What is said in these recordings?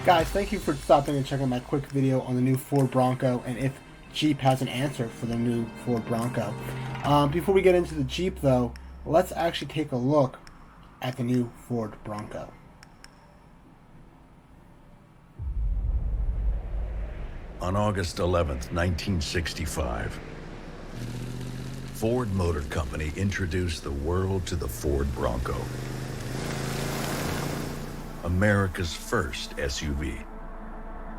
Guys, thank you for stopping and checking my quick video on the new Ford Bronco and if Jeep has an answer for the new Ford Bronco. Before we get into the Jeep though, let's actually take a look at the new Ford Bronco. On August 11th, 1965, Ford Motor Company introduced the world to the Ford Bronco, America's first SUV.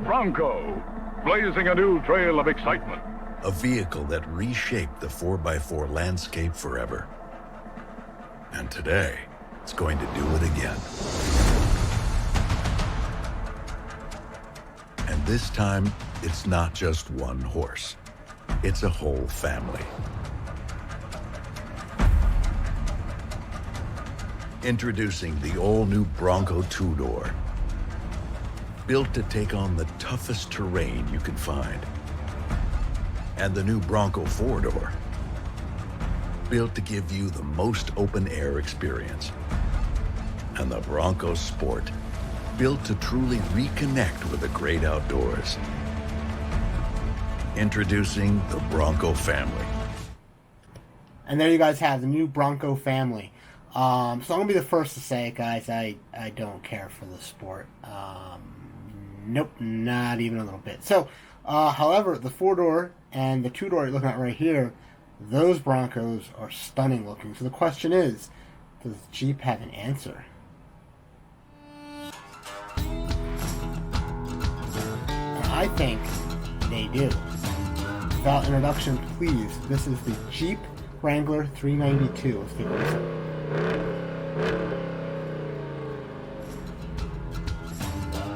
Bronco, blazing a new trail of excitement. A vehicle that reshaped the 4x4 landscape forever. And today, it's going to do it again. And this time, it's not just one horse. It's a whole family. Introducing the all-new Bronco two-door. Built to take on the toughest terrain you can find. And the new Bronco four-door. Built to give you the most open-air experience. And the Bronco Sport. Built to truly reconnect with the great outdoors. Introducing the Bronco family. And there you guys have the new Bronco family. So I'm going to be the first to say it, guys, I don't care for the Sport. Nope, not even a little bit. So, however, the four-door and the two-door you're looking at right here, those Broncos are stunning looking. So the question is, does Jeep have an answer? And I think they do. Without introduction, please, this is the Jeep Wrangler 392. Let's take a listen.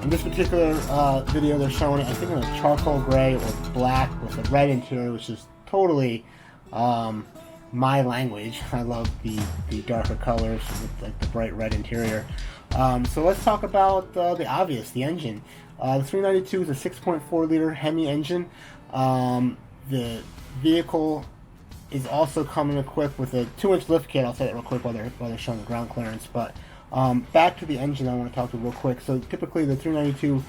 In this particular video, they're showing it, I think, in a charcoal gray or black with a red interior, which is totally my language. I love the darker colors with like the bright red interior. So let's talk about the obvious, the engine. The 392 is a 6.4 liter Hemi engine. The vehicle is also coming equipped with a 2-inch lift kit. I'll say that real quick while they're showing the ground clearance. But back to the engine, I want to talk to real quick. So typically the 392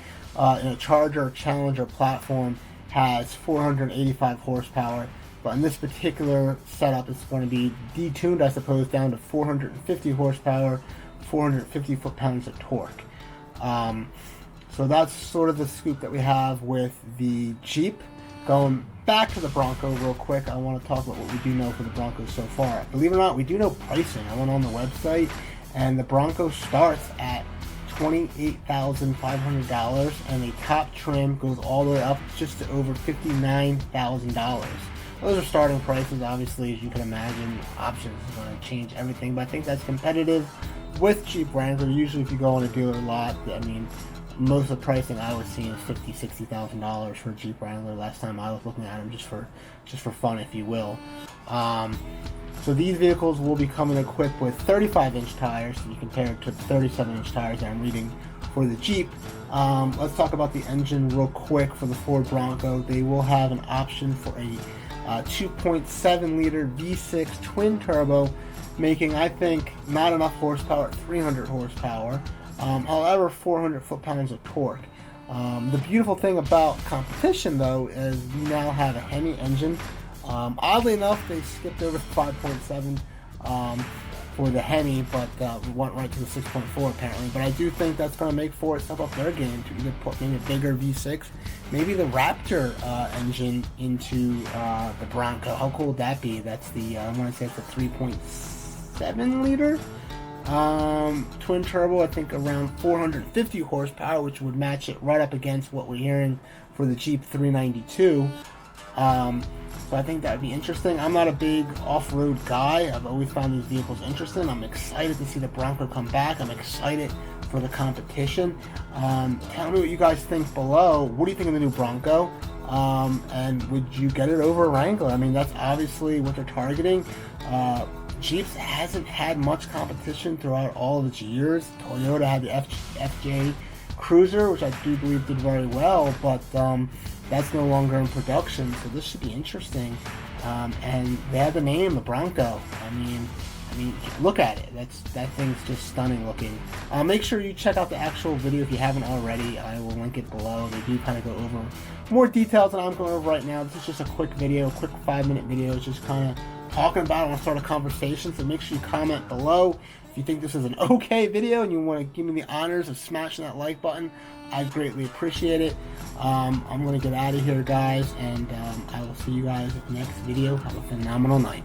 in a Charger Challenger platform has 485 horsepower, but in this particular setup, it's going to be detuned, I suppose, down to 450 horsepower, 450 foot-pounds of torque. So that's sort of the scoop that we have with the Jeep. Going back to the Bronco real quick, I want to talk about what we do know for the Bronco so far. Believe it or not, we do know pricing. I went on the website, and the Bronco starts at $28,500, and the top trim goes all the way up just to over $59,000. Those are starting prices. Obviously, as you can imagine, options is going to change everything, but I think that's competitive with Jeep Wrangler. Usually, if you go on a dealer lot, I mean, most of the pricing I was seeing is $50,000, $60,000 for a Jeep Wrangler. Last time I was looking at them, just for fun, if you will. So these vehicles will be coming equipped with 35-inch tires, so you compare it to the 37-inch tires that I'm reading for the Jeep. Let's talk about the engine real quick for the Ford Bronco. They will have an option for a 2.7 liter V6 twin turbo, making, I think, not enough horsepower at 300 horsepower. However, 400 foot-pounds of torque. The beautiful thing about competition, though, is we now have a Hemi engine. Oddly enough, they skipped over 5.7 for the Hemi, but we went right to the 6.4 apparently. But I do think that's going to make Ford step up their game to either put maybe a bigger V6, maybe the Raptor engine into the Bronco. How cool would that be? That's the, I want to say it's a 3.7 liter. Twin turbo, I think around 450 horsepower, which would match it right up against what we're hearing for the Jeep 392. So I think that would be interesting. I'm not a big off-road guy. I've always found these vehicles interesting. I'm excited to see the Bronco come back. I'm excited for the competition. Tell me what you guys think below. What do you think of the new Bronco? And would you get it over a Wrangler? I mean, that's obviously what they're targeting. Jeeps hasn't had much competition throughout all of its years. Toyota had the FJ Cruiser, which I do believe did very well, but that's no longer in production, so this should be interesting. And they have the name, the Bronco. I mean, I mean, look at it. That thing's just stunning looking. Make sure you check out the actual video if you haven't already. I will link it below. They do kind of go over more details than I'm going over right now. This is just a quick video, a quick 5-minute video. It's just kind of talking about it. I want to start a conversation, so make sure you comment below if you think this is an okay video and you want to give me the honors of smashing that like button. I greatly appreciate it. I'm going to get out of here, guys, and I will see you guys in the next video. Have a phenomenal night.